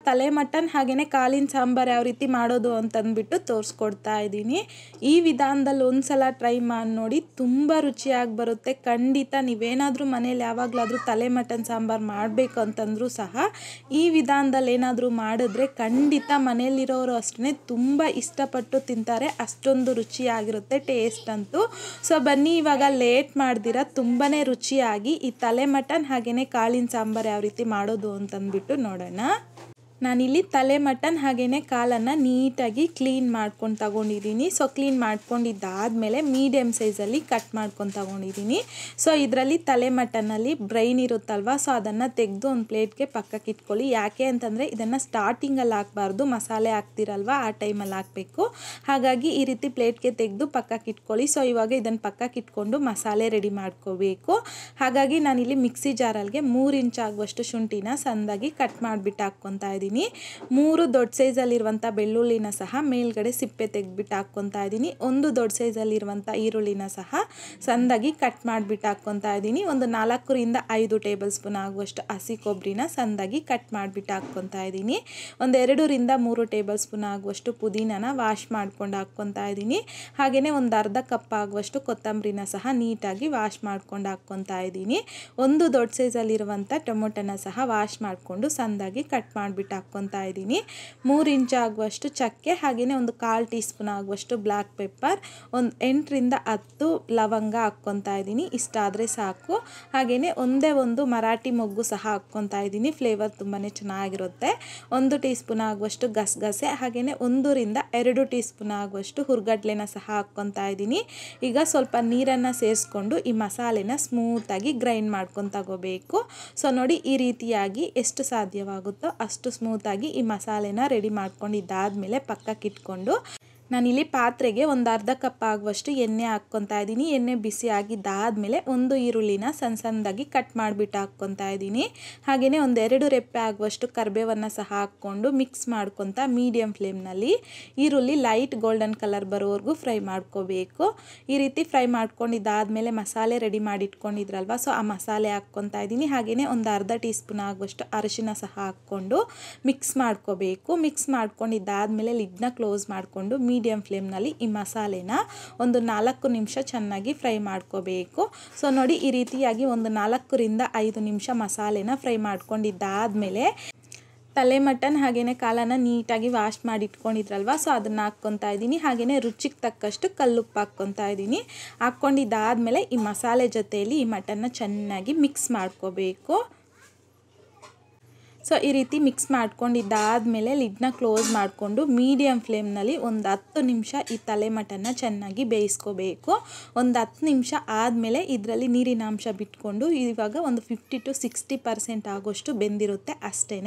ತಲೆ ಮಟನ್ ಹಾಗೆಯೇ ಕಾಳಿನ ಸಾಂಬಾರು ಯಾವ ರೀತಿ ಮಾಡೋದು ಅಂತಂದ್ಬಿಟ್ಟು ತೋರಿಸ್ಕೊಡ್ತಾ ಇದ್ದೀನಿ. ಈ ವಿಧಾನದಲ್ಲಿ ಒಂದ್ಸಲ ಟ್ರೈ ಮಾಡಿ ನೋಡಿ, ತುಂಬ ರುಚಿಯಾಗಿ ಬರುತ್ತೆ. ಖಂಡಿತ ನೀವೇನಾದರೂ ಮನೇಲಿ ಯಾವಾಗಲಾದರೂ ತಲೆ ಮಟನ್ ಸಾಂಬಾರು ಮಾಡಬೇಕು ಅಂತಂದರೂ ಸಹ ಈ ವಿಧಾನದಲ್ಲಿ ಏನಾದರೂ ಮಾಡಿದ್ರೆ ಖಂಡಿತ ಮನೆಯಲ್ಲಿರೋರು ಅಷ್ಟೇ ತುಂಬ ಇಷ್ಟಪಟ್ಟು ತಿಂತಾರೆ. ಅಷ್ಟೊಂದು ರುಚಿಯಾಗಿರುತ್ತೆ ಟೇಸ್ಟ್ ಅಂತೂ. ಸೊ ಬನ್ನಿ ಇವಾಗ ಲೇಟ್ ಮಾಡ್ದಿರ ತುಂಬಾ ರುಚಿಯಾಗಿ ಈ ತಲೆ ಮಟನ್ ಹಾಗೆಯೇ ಕಾಳಿನ ಸಾಂಬಾರು ಯಾವ ರೀತಿ ಮಾಡೋದು ಅಂತಂದ್ಬಿಟ್ಟು ನೋಡೋಣ. ನಾನಿಲ್ಲಿ ತಲೆ ಮಟನ್ ಹಾಗೆಯೇ ಕಾಲನ್ನು ನೀಟಾಗಿ ಕ್ಲೀನ್ ಮಾಡ್ಕೊಂಡು ತಗೊಂಡಿದ್ದೀನಿ. ಸೊ ಕ್ಲೀನ್ ಮಾಡ್ಕೊಂಡಿದ್ದಾದಮೇಲೆ ಮೀಡಿಯಮ್ ಸೈಜಲ್ಲಿ ಕಟ್ ಮಾಡ್ಕೊಂಡು ತಗೊಂಡಿದ್ದೀನಿ. ಸೊ ಇದರಲ್ಲಿ ತಲೆ ಮಟನ್ನಲ್ಲಿ ಬ್ರೈನ್ ಇರುತ್ತಲ್ವ, ಸೊ ಅದನ್ನು ತೆಗೆದು ಒಂದು ಪ್ಲೇಟ್ಗೆ ಪಕ್ಕಕ್ಕೆ ಇಟ್ಕೊಳ್ಳಿ. ಯಾಕೆ ಅಂತಂದರೆ ಇದನ್ನು ಸ್ಟಾರ್ಟಿಂಗಲ್ಲಿ ಹಾಕಬಾರ್ದು, ಮಸಾಲೆ ಹಾಕ್ತಿರಲ್ವ ಆ ಟೈಮಲ್ಲಿ ಹಾಕಬೇಕು. ಹಾಗಾಗಿ ಈ ರೀತಿ ಪ್ಲೇಟ್ಗೆ ತೆಗೆದು ಪಕ್ಕಕ್ಕೆ ಇಟ್ಕೊಳ್ಳಿ. ಸೊ ಇವಾಗ ಇದನ್ನು ಪಕ್ಕಕ್ಕೆ ಇಟ್ಕೊಂಡು ಮಸಾಲೆ ರೆಡಿ ಮಾಡ್ಕೋಬೇಕು. ಹಾಗಾಗಿ ನಾನಿಲ್ಲಿ ಮಿಕ್ಸಿ ಜಾರಲ್ಲಿಗೆ 3 ಇಂಚ್ ಆಗುವಷ್ಟು ಶುಂಠಿನ ಸಣ್ಣದಾಗಿ ಕಟ್ ಮಾಡಿಬಿಟ್ಟು ಹಾಕ್ಕೊತಾ ಇದ್ದೀನಿ. 3 ದೊಡ್ಡ ಸೈಜಲ್ಲಿರುವಂಥ ಬೆಳ್ಳುಳ್ಳಿನ ಸಹ ಮೇಲ್ಗಡೆ ಸಿಪ್ಪೆ ತೆಗೆದ್ಬಿಟ್ಟು ಹಾಕ್ಕೊತಾ ಇದ್ದೀನಿ. 1 ದೊಡ್ಡ ಸೈಜಲ್ಲಿರುವಂಥ ಈರುಳ್ಳಿನ ಸಹ ಸಣ್ಣದಾಗಿ ಕಟ್ ಮಾಡಿಬಿಟ್ಟು ಹಾಕ್ಕೊತಾ ಇದ್ದೀನಿ. ಒಂದು 4 ರಿಂದ 5 ಟೇಬಲ್ ಸ್ಪೂನ್ ಆಗುವಷ್ಟು ಹಸಿ ಕೊಬ್ಬರಿನ ಸಣ್ಣದಾಗಿ ಕಟ್ ಮಾಡಿಬಿಟ್ಟು ಹಾಕ್ಕೊತಾ ಇದ್ದೀನಿ. ಒಂದು 2 ರಿಂದ 3 ಟೇಬಲ್ ಸ್ಪೂನ್ ಆಗುವಷ್ಟು ಪುದೀನನ ವಾಶ್ ಮಾಡ್ಕೊಂಡು ಹಾಕ್ಕೊತಾ ಇದ್ದೀನಿ. ಹಾಗೆಯೇ ಒಂದು ಅರ್ಧ ಕಪ್ ಆಗುವಷ್ಟು ಕೊತ್ತಂಬರಿನ ಸಹ ನೀಟಾಗಿ ವಾಶ್ ಮಾಡ್ಕೊಂಡು ಹಾಕ್ಕೊತಾ ಇದ್ದೀನಿ. 1 ದೊಡ್ಡ ಸೈಜಲ್ಲಿರುವಂಥ ಟೊಮೊಟೊನ ಸಹ ವಾಶ್ ಮಾಡಿಕೊಂಡು ಸಣ್ಣದಾಗಿ ಕಟ್ ಮಾಡಿಬಿಟ್ಟು ಹಾಕ್ಕೊತಾ ಇದ್ದೀನಿ. 3 ಇಂಚ್ ಆಗುವಷ್ಟು ಚಕ್ಕೆ, ಹಾಗೆಯೇ ಒಂದು 1/4 ಟೀ ಸ್ಪೂನ್ ಆಗುವಷ್ಟು ಬ್ಲ್ಯಾಕ್ ಪೆಪ್ಪರ್, ಒಂದು 8 ರಿಂದ 10 ಲವಂಗ ಹಾಕ್ಕೊತಾ ಇದ್ದೀನಿ. ಇಷ್ಟಾದರೆ ಸಾಕು. ಹಾಗೆಯೇ ಒಂದು ಮರಾಠಿ ಮೊಗ್ಗು ಸಹ ಹಾಕ್ಕೊತಾ ಇದ್ದೀನಿ. ಫ್ಲೇವರ್ ತುಂಬಾ ಚೆನ್ನಾಗಿರುತ್ತೆ. 1 ಟೀ ಸ್ಪೂನ್ ಆಗುವಷ್ಟು ಗಸಗಸೆ, ಹಾಗೆಯೇ 1 ರಿಂದ 2 ಟೀ ಸ್ಪೂನ್ ಆಗುವಷ್ಟು ಹುರ್ಗಡ್ಲೆನ ಸಹ ಹಾಕ್ಕೊತಾ ಇದ್ದೀನಿ. ಈಗ ಸ್ವಲ್ಪ ನೀರನ್ನು ಸೇರಿಸ್ಕೊಂಡು ಈ ಮಸಾಲೆನ ಸ್ಮೂತಾಗಿ ಗ್ರೈಂಡ್ ಮಾಡ್ಕೊಂಡು ತಗೋಬೇಕು. ಸೊ ನೋಡಿ, ಈ ರೀತಿಯಾಗಿ ಎಷ್ಟು ಸಾಧ್ಯವಾಗುತ್ತೋ ಅಷ್ಟು ಸ್ಮೂತಾಗಿ ಈ ಮಸಾಲೆನ ರೆಡಿ ಮಾಡ್ಕೊಂಡಿದ್ದಾದಮೇಲೆ ಪಕ್ಕಕ್ಕೆ ಇಟ್ಕೊಂಡು ನಾನಿಲ್ಲಿ ಪಾತ್ರೆಗೆ ಒಂದು ಅರ್ಧ ಕಪ್ ಆಗುವಷ್ಟು ಎಣ್ಣೆ ಹಾಕ್ಕೊತಾ ಇದ್ದೀನಿ. ಎಣ್ಣೆ ಬಿಸಿ ಆಗಿದ್ದಾದಮೇಲೆ 1 ಈರುಳ್ಳಿನ ಸಣ್ಣದಾಗಿ ಕಟ್ ಮಾಡಿಬಿಟ್ಟು ಹಾಕ್ಕೊತಾ ಇದ್ದೀನಿ. ಹಾಗೆಯೇ ಒಂದು 2 ರೆಪ್ಪೆ ಆಗುವಷ್ಟು ಕರಿಬೇವನ್ನು ಸಹ ಹಾಕ್ಕೊಂಡು ಮಿಕ್ಸ್ ಮಾಡ್ಕೊತಾ ಮೀಡಿಯಮ್ ಫ್ಲೇಮ್ನಲ್ಲಿ ಈರುಳ್ಳಿ ಲೈಟ್ ಗೋಲ್ಡನ್ ಕಲರ್ ಬರೋವರೆಗೂ ಫ್ರೈ ಮಾಡ್ಕೋಬೇಕು. ಈ ರೀತಿ ಫ್ರೈ ಮಾಡ್ಕೊಂಡಿದ್ದಾದಮೇಲೆ ಮಸಾಲೆ ರೆಡಿ ಮಾಡಿ ಇಟ್ಕೊಂಡಿದ್ರಲ್ವ, ಸೊ ಆ ಮಸಾಲೆ ಹಾಕ್ಕೊತಾ ಇದ್ದೀನಿ. ಹಾಗೆಯೇ ಒಂದು ಅರ್ಧ ಟೀ ಸ್ಪೂನ್ ಆಗುವಷ್ಟು ಅರಿಶಿನ ಸಹ ಹಾಕ್ಕೊಂಡು ಮಿಕ್ಸ್ ಮಾಡ್ಕೋಬೇಕು. ಮಿಕ್ಸ್ ಮಾಡ್ಕೊಂಡಿದ್ದಾದಮೇಲೆ ಲಿಡ್ನ ಕ್ಲೋಸ್ ಮಾಡಿಕೊಂಡು ಮೀಡಿಯಮ್ ಫ್ಲೇಮ್ನಲ್ಲಿ ಈ ಮಸಾಲೆನ ಒಂದು 4 ನಿಮಿಷ ಚೆನ್ನಾಗಿ ಫ್ರೈ ಮಾಡ್ಕೋಬೇಕು. ಸೊ ನೋಡಿ, ಈ ರೀತಿಯಾಗಿ ಒಂದು 4 ರಿಂದ 5 ನಿಮಿಷ ಮಸಾಲೆನ ಫ್ರೈ ಮಾಡ್ಕೊಂಡಿದ್ದಾದಮೇಲೆ ತಲೆ ಮಟನ್ ಹಾಗೆಯೇ ಕಾಲನ್ನು ನೀಟಾಗಿ ವಾಶ್ ಮಾಡಿ ಇಟ್ಕೊಂಡಿದ್ರಲ್ವ, ಸೊ ಅದನ್ನು ಹಾಕ್ಕೊತಾ ಇದ್ದೀನಿ. ಹಾಗೆಯೇ ರುಚಿಗೆ ತಕ್ಕಷ್ಟು ಕಲ್ಲುಪ್ಪು ಹಾಕ್ಕೊತಾ ಇದ್ದೀನಿ. ಹಾಕ್ಕೊಂಡಿದ್ದಾದಮೇಲೆ ಈ ಮಸಾಲೆ ಜೊತೆಯಲ್ಲಿ ಈ ಮಟನ್ನ ಚೆನ್ನಾಗಿ ಮಿಕ್ಸ್ ಮಾಡ್ಕೋಬೇಕು. ಸೊ ಈ ರೀತಿ ಮಿಕ್ಸ್ ಮಾಡ್ಕೊಂಡಿದ್ದಾದಮೇಲೆ ಲಿಡ್ನ ಕ್ಲೋಸ್ ಮಾಡಿಕೊಂಡು ಮೀಡಿಯಮ್ ಫ್ಲೇಮ್ನಲ್ಲಿ ಒಂದು 10 ನಿಮಿಷ ಈ ತಲೆ ಮಟನ್ನ ಚೆನ್ನಾಗಿ ಬೇಯಿಸ್ಕೋಬೇಕು. ಒಂದು 10 ನಿಮಿಷ ಆದಮೇಲೆ ಇದರಲ್ಲಿ ನೀರಿನ ಅಂಶ ಬಿಟ್ಕೊಂಡು ಇವಾಗ ಒಂದು 50 to 60% ಆಗೋಷ್ಟು ಬೆಂದಿರುತ್ತೆ ಅಷ್ಟೇ.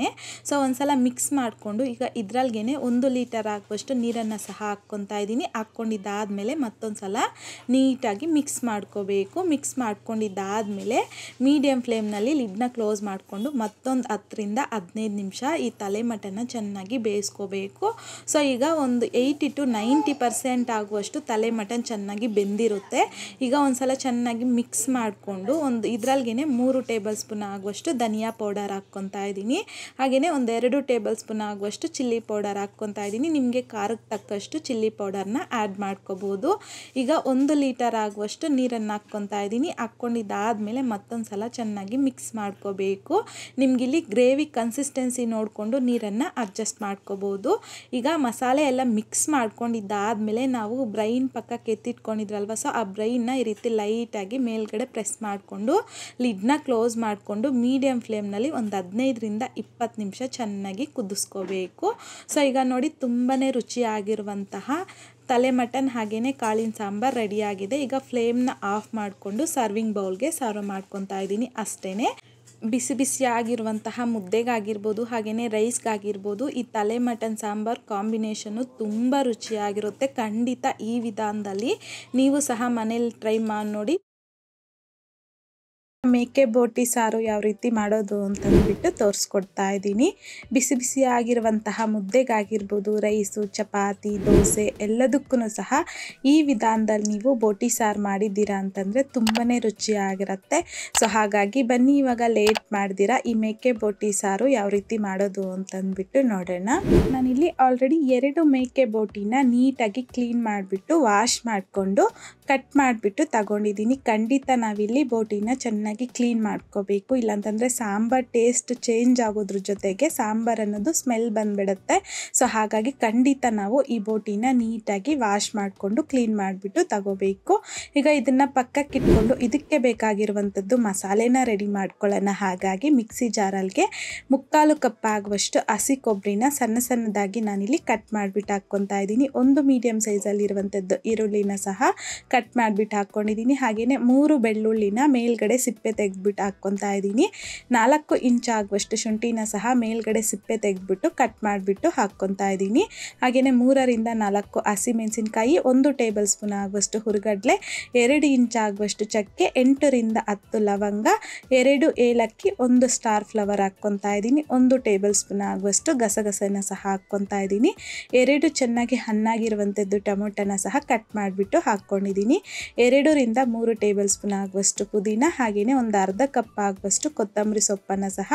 ಸೊ ಒಂದ್ಸಲ ಮಿಕ್ಸ್ ಮಾಡಿಕೊಂಡು ಈಗ ಇದರಲ್ಗೇ 1 ಲೀಟರ್ ಆಗುವಷ್ಟು ನೀರನ್ನು ಸಹ ಹಾಕ್ಕೊತಾ ಇದ್ದೀನಿ. ಹಾಕ್ಕೊಂಡಿದ್ದಾದಮೇಲೆ ಮತ್ತೊಂದು ಸಲ ನೀಟಾಗಿ ಮಿಕ್ಸ್ ಮಾಡ್ಕೋಬೇಕು. ಮಿಕ್ಸ್ ಮಾಡ್ಕೊಂಡಿದ್ದಾದಮೇಲೆ ಮೀಡಿಯಮ್ ಫ್ಲೇಮ್ನಲ್ಲಿ ಲಿಡ್ನ ಕ್ಲೋಸ್ ಮಾಡಿಕೊಂಡು ಮತ್ತೊಂದು 10 ರಿಂದ 15 ನಿಮಿಷ ಈ ತಲೆ ಮಟನ್ನ ಚೆನ್ನಾಗಿ ಬೇಯಿಸ್ಕೋಬೇಕು. ಸೊ ಈಗ ಒಂದು 80 to 90% ಆಗುವಷ್ಟು ತಲೆ ಮಟನ್ ಚೆನ್ನಾಗಿ ಬೆಂದಿರುತ್ತೆ. ಈಗ ಒಂದ್ಸಲ ಚೆನ್ನಾಗಿ ಮಿಕ್ಸ್ ಮಾಡಿಕೊಂಡು ಒಂದು ಇದರಲ್ಗೇ 3 ಟೇಬಲ್ ಸ್ಪೂನ್ ಆಗುವಷ್ಟು ಧನಿಯಾ ಪೌಡರ್ ಹಾಕ್ಕೊತಾ ಇದ್ದೀನಿ. ಹಾಗೆಯೇ ಒಂದು 2 ಟೇಬಲ್ ಸ್ಪೂನ್ ಆಗುವಷ್ಟು ಚಿಲ್ಲಿ ಪೌಡರ್ ಹಾಕ್ಕೊತಾ ಇದ್ದೀನಿ. ನಿಮಗೆ ಖಾರಕ್ಕೆ ತಕ್ಕಷ್ಟು ಚಿಲ್ಲಿ ಪೌಡರ್ನ ಆ್ಯಡ್ ಮಾಡ್ಕೋಬೋದು. ಈಗ 1 ಲೀಟರ್ ಆಗುವಷ್ಟು ನೀರನ್ನು ಹಾಕ್ಕೊತಾ ಇದ್ದೀನಿ. ಹಾಕ್ಕೊಂಡಿದ್ದಾದಮೇಲೆ ಮತ್ತೊಂದು ಸಲ ಚೆನ್ನಾಗಿ ಮಿಕ್ಸ್ ಮಾಡ್ಕೋಬೇಕು. ನಿಮಗಿಲ್ಲಿ ಗ್ರೇವಿ ಕನ್ಸಿಸ್ಟೆನ್ಸಿ ನೋಡಿಕೊಂಡು ನೀರನ್ನು ಅಡ್ಜಸ್ಟ್ ಮಾಡ್ಕೋಬೋದು. ಈಗ ಮಸಾಲೆ ಎಲ್ಲ ಮಿಕ್ಸ್ ಮಾಡ್ಕೊಂಡಿದ್ದಾದಮೇಲೆ ನಾವು ಬ್ರೈನ್ ಪಕ್ಕಕ್ಕೆ ಎತ್ತಿಟ್ಕೊಂಡಿದ್ರಲ್ವ, ಸೊ ಆ ಬ್ರೈನ್ನ ಈ ರೀತಿ ಲೈಟಾಗಿ ಮೇಲ್ಗಡೆ ಪ್ರೆಸ್ ಮಾಡಿಕೊಂಡು ಲಿಡ್ನ ಕ್ಲೋಸ್ ಮಾಡಿಕೊಂಡು ಮೀಡಿಯಮ್ ಫ್ಲೇಮ್ನಲ್ಲಿ ಒಂದು 15 ರಿಂದ 20 ನಿಮಿಷ ಚೆನ್ನಾಗಿ ಕುದಿಸ್ಕೋಬೇಕು. ಸೊ ಈಗ ನೋಡಿ, ತುಂಬಾ ರುಚಿಯಾಗಿರುವಂತಹ ತಲೆ ಮಟನ್ ಹಾಗೆಯೇ ಕಾಳಿನ ಸಾಂಬಾರು ರೆಡಿಯಾಗಿದೆ. ಈಗ ಫ್ಲೇಮ್ನ ಆಫ್ ಮಾಡಿಕೊಂಡು ಸರ್ವಿಂಗ್ ಬೌಲ್ಗೆ ಸರ್ವ್ ಮಾಡ್ಕೊತಾ ಇದ್ದೀನಿ ಅಷ್ಟೇ. ಬಿಸಿ ಬಿಸಿಯಾಗಿರುವಂತಹ ಮುದ್ದೆಗಾಗಿರ್ಬೋದು ಹಾಗೆಯೇ ರೈಸ್ಗಾಗಿರ್ಬೋದು ಈ ತಲೆ ಮಟನ್ ಸಾಂಬಾರು ಕಾಂಬಿನೇಷನ್ನು ತುಂಬ ರುಚಿಯಾಗಿರುತ್ತೆ. ಖಂಡಿತ ಈ ವಿಧಾನದಲ್ಲಿ ನೀವು ಸಹ ಮನೇಲಿ ಟ್ರೈ ಮಾಡಿ ನೋಡಿ. ಮೇಕೆ ಬೋಟಿ ಸಾರು ಯಾವ ರೀತಿ ಮಾಡೋದು ಅಂತಂದ್ಬಿಟ್ಟು ತೋರಿಸ್ಕೊಡ್ತಾ ಇದ್ದೀನಿ. ಬಿಸಿ ಬಿಸಿ ಆಗಿರುವಂತಹ ಮುದ್ದೆಗಾಗಿರ್ಬೋದು, ರೈಸು, ಚಪಾತಿ, ದೋಸೆ ಎಲ್ಲದಕ್ಕೂ ಸಹ ಈ ವಿಧಾನದಲ್ಲಿ ನೀವು ಬೋಟಿ ಸಾರು ಮಾಡಿದ್ದೀರಾ ಅಂತಂದರೆ ತುಂಬಾ ರುಚಿಯಾಗಿರುತ್ತೆ. ಸೊ ಹಾಗಾಗಿ ಬನ್ನಿ ಇವಾಗ ಲೇಟ್ ಮಾಡ್ದಿರಾ ಈ ಮೇಕೆ ಬೋಟಿ ಸಾರು ಯಾವ ರೀತಿ ಮಾಡೋದು ಅಂತಂದ್ಬಿಟ್ಟು ನೋಡೋಣ. ನಾನಿಲ್ಲಿ ಆಲ್ರೆಡಿ 2 ಮೇಕೆ ಬೋಟಿನ ನೀಟಾಗಿ ಕ್ಲೀನ್ ಮಾಡಿಬಿಟ್ಟು ವಾಶ್ ಮಾಡಿಕೊಂಡು ಕಟ್ ಮಾಡಿಬಿಟ್ಟು ತಗೊಂಡಿದ್ದೀನಿ. ಖಂಡಿತ ನಾವಿಲ್ಲಿ ಬೋಟಿನ ಚೆನ್ನಾಗಿ ಕ್ಲೀನ್ ಮಾಡ್ಕೋಬೇಕು, ಇಲ್ಲಾಂತಂದರೆ ಸಾಂಬಾರ್ ಟೇಸ್ಟ್ ಚೇಂಜ್ ಆಗೋದ್ರ ಜೊತೆಗೆ ಸಾಂಬಾರ್ ಅನ್ನೋದು ಸ್ಮೆಲ್ ಬಂದ್ಬಿಡುತ್ತೆ. ಸೊ ಹಾಗಾಗಿ ಖಂಡಿತ ನಾವು ಈ ಬೋಟಿನ ನೀಟಾಗಿ ವಾಶ್ ಮಾಡಿಕೊಂಡು ಕ್ಲೀನ್ ಮಾಡಿಬಿಟ್ಟು ತಗೋಬೇಕು. ಈಗ ಇದನ್ನು ಪಕ್ಕಕ್ಕೆ ಇಟ್ಕೊಂಡು ಇದಕ್ಕೆ ಬೇಕಾಗಿರುವಂಥದ್ದು ಮಸಾಲೆನ ರೆಡಿ ಮಾಡ್ಕೊಳ್ಳೋಣ. ಹಾಗಾಗಿ ಮಿಕ್ಸಿ ಜಾರಲ್ಗೆ 3/4 ಕಪ್ ಆಗುವಷ್ಟು ಹಸಿ ಕೊಬ್ಬರಿನ ಸಣ್ಣ ಸಣ್ಣದಾಗಿ ನಾನಿಲ್ಲಿ ಕಟ್ ಮಾಡಿಬಿಟ್ಟು ಹಾಕ್ಕೊತಾ ಇದ್ದೀನಿ. ಒಂದು ಮೀಡಿಯಮ್ ಸೈಜಲ್ಲಿರುವಂಥದ್ದು ಈರುಳ್ಳಿನ ಸಹ ಕಟ್ ಮಾಡಿಬಿಟ್ಟು ಹಾಕ್ಕೊಂಡಿದ್ದೀನಿ. ಹಾಗೆಯೇ 3 ಬೆಳ್ಳುಳ್ಳಿನ ಮೇಲ್ಗಡೆ ಸಿಪ್ಪೆ ತೆಗೆದ್ಬಿಟ್ಟು ಹಾಕ್ಕೊತಾ ಇದ್ದೀನಿ. 4 ಇಂಚ್ ಆಗುವಷ್ಟು ಶುಂಠಿನ ಸಹ ಮೇಲ್ಗಡೆ ಸಿಪ್ಪೆ ತೆಗೆದ್ಬಿಟ್ಟು ಕಟ್ ಮಾಡಿಬಿಟ್ಟು ಹಾಕ್ಕೊತಾ ಇದ್ದೀನಿ. ಹಾಗೆಯೇ 3ರಿಂದ 4 ಹಸಿಮೆಣಸಿನ್ಕಾಯಿ, 1 ಟೇಬಲ್ ಸ್ಪೂನ್ ಆಗುವಷ್ಟು ಹುರಿಗಡಲೆ, 2 ಇಂಚ್ ಆಗುವಷ್ಟು ಚಕ್ಕೆ, 8ರಿಂದ 10 ಲವಂಗ, 2 ಏಲಕ್ಕಿ, 1 ಸ್ಟಾರ್ ಫ್ಲವರ್ ಹಾಕ್ಕೊತಾ ಇದ್ದೀನಿ. 1 ಟೇಬಲ್ ಸ್ಪೂನ್ ಆಗುವಷ್ಟು ಗಸಗಸೆನ ಸಹ ಹಾಕ್ಕೊತಾ ಇದ್ದೀನಿ. 2 ಚೆನ್ನಾಗಿ ಹಣ್ಣಾಗಿರುವಂಥದ್ದು ಟೊಮೊಟೊನ ಸಹ ಕಟ್ ಮಾಡಿಬಿಟ್ಟು ಹಾಕ್ಕೊಂಡಿದ್ದೀನಿ. 2ರಿಂದ 3 ಟೇಬಲ್ ಸ್ಪೂನ್ ಆಗುವಷ್ಟು ಪುದೀನ, ಹಾಗೆಯೇ ಒಂದು ಅರ್ಧ ಕಪ್ ಆಗುವಷ್ಟು ಕೊತ್ತಂಬರಿ ಸೊಪ್ಪನ್ನು ಸಹ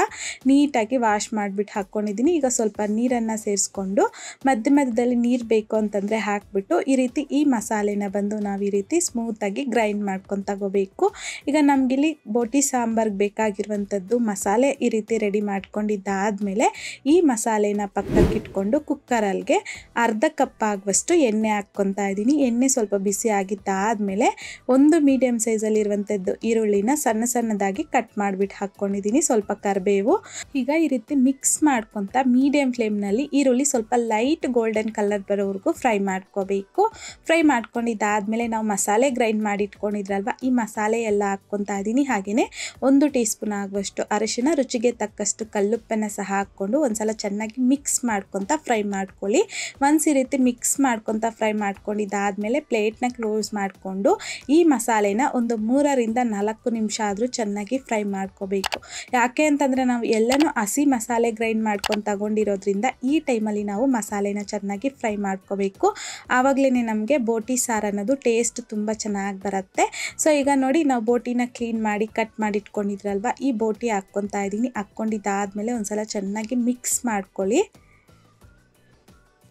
ನೀಟಾಗಿ ವಾಶ್ ಮಾಡಿಬಿಟ್ಟು ಹಾಕ್ಕೊಂಡಿದ್ದೀನಿ. ಈಗ ಸ್ವಲ್ಪ ನೀರನ್ನು ಸೇರಿಸ್ಕೊಂಡು ಮಧ್ಯದಲ್ಲಿ ನೀರು ಬೇಕು ಅಂತಂದರೆ ಹಾಕಿಬಿಟ್ಟು ಈ ರೀತಿ ಈ ಮಸಾಲೆನ ಬಂದು ನಾವು ಈ ರೀತಿ ಸ್ಮೂತಾಗಿ ಗ್ರೈಂಡ್ ಮಾಡ್ಕೊಂಡು ತಗೋಬೇಕು. ಈಗ ನಮಗಿಲ್ಲಿ ಬೋಟಿ ಸಾಂಬಾರ್ಗೆ ಬೇಕಾಗಿರುವಂಥದ್ದು ಮಸಾಲೆ ಈ ರೀತಿ ರೆಡಿ ಮಾಡ್ಕೊಂಡಿದ್ದಾದಮೇಲೆ ಈ ಮಸಾಲೆನ ಪಕ್ಕಕ್ಕೆ ಇಟ್ಕೊಂಡು ಕುಕ್ಕರಲ್ಲಿಗೆ ಅರ್ಧ ಕಪ್ ಆಗುವಷ್ಟು ಎಣ್ಣೆ ಹಾಕ್ಕೊತಾ ಇದ್ದೀನಿ. ಎಣ್ಣೆ ಸ್ವಲ್ಪ ಬಿಸಿ ಆಗಿದ್ದಾದಮೇಲೆ 1 ಮೀಡಿಯಮ್ ಸೈಜಲ್ಲಿರುವಂಥದ್ದು ಈರುಳ್ಳಿನ ಸಣ್ಣ ಸಣ್ಣದಾಗಿ ಕಟ್ ಮಾಡಿಬಿಟ್ಟು ಹಾಕ್ಕೊಂಡಿದ್ದೀನಿ. ಸ್ವಲ್ಪ ಕರಿಬೇವು. ಈಗ ಈ ರೀತಿ ಮಿಕ್ಸ್ ಮಾಡ್ಕೊತ ಮೀಡಿಯಮ್ ಫ್ಲೇಮ್ನಲ್ಲಿ ಈರುಳ್ಳಿ ಸ್ವಲ್ಪ ಲೈಟ್ ಗೋಲ್ಡನ್ ಕಲರ್ ಬರೋವರೆಗೂ ಫ್ರೈ ಮಾಡ್ಕೋಬೇಕು. ಫ್ರೈ ಮಾಡ್ಕೊಂಡಿದ್ದಾದಮೇಲೆ ನಾವು ಮಸಾಲೆ ಗ್ರೈಂಡ್ ಮಾಡಿ ಇಟ್ಕೊಂಡಿದ್ರಲ್ವ, ಈ ಮಸಾಲೆ ಎಲ್ಲ ಹಾಕ್ಕೊತಾ ಇದ್ದೀನಿ. ಹಾಗೆಯೇ 1 ಟೀ ಸ್ಪೂನ್ ಆಗುವಷ್ಟು ಅರಿಶಿನ, ರುಚಿಗೆ ತಕ್ಕಷ್ಟು ಕಲ್ಲುಪ್ಪನ್ನು ಸಹ ಹಾಕ್ಕೊಂಡು ಒಂದ್ಸಲ ಚೆನ್ನಾಗಿ ಮಿಕ್ಸ್ ಮಾಡ್ಕೊತ ಫ್ರೈ ಮಾಡ್ಕೊಳ್ಳಿ. ಈ ರೀತಿ ಮಿಕ್ಸ್ ಮಾಡ್ಕೊತ ಫ್ರೈ ಮಾಡ್ಕೊಂಡಿದ್ದಾದಮೇಲೆ ಪ್ಲೇಟ್ನ ಕ್ಲೋಸ್ ಮಾಡಿಕೊಂಡು ಈ ಮಸಾಲೆನ ಒಂದು 3ರಿಂದ 4 ನಿಮಿಷ ಆದರೂ ಚೆನ್ನಾಗಿ ಫ್ರೈ ಮಾಡ್ಕೋಬೇಕು. ಯಾಕೆ ಅಂತಂದರೆ ನಾವು ಎಲ್ಲನೂ ಹಸಿ ಮಸಾಲೆ ಗ್ರೈಂಡ್ ಮಾಡ್ಕೊಂಡು ತಗೊಂಡಿರೋದ್ರಿಂದ ಈ ಟೈಮಲ್ಲಿ ನಾವು ಮಸಾಲೆನ ಚೆನ್ನಾಗಿ ಫ್ರೈ ಮಾಡ್ಕೋಬೇಕು. ಆವಾಗಲೇ ನಮಗೆ ಬೋಟಿ ಸಾರು ಅನ್ನೋದು ಟೇಸ್ಟ್ ತುಂಬ ಚೆನ್ನಾಗಿ ಬರುತ್ತೆ. ಸೊ ಈಗ ನೋಡಿ ನಾವು ಬೋಟಿನ ಕ್ಲೀನ್ ಮಾಡಿ ಕಟ್ ಮಾಡಿ ಇಟ್ಕೊಂಡಿದ್ರಲ್ವ, ಈ ಬೋಟಿ ಹಾಕ್ಕೊತಾ ಇದ್ದೀನಿ. ಹಾಕ್ಕೊಂಡಿದ್ದಾದಮೇಲೆ ಒಂದ್ಸಲ ಚೆನ್ನಾಗಿ ಮಿಕ್ಸ್ ಮಾಡ್ಕೊಳ್ಳಿ.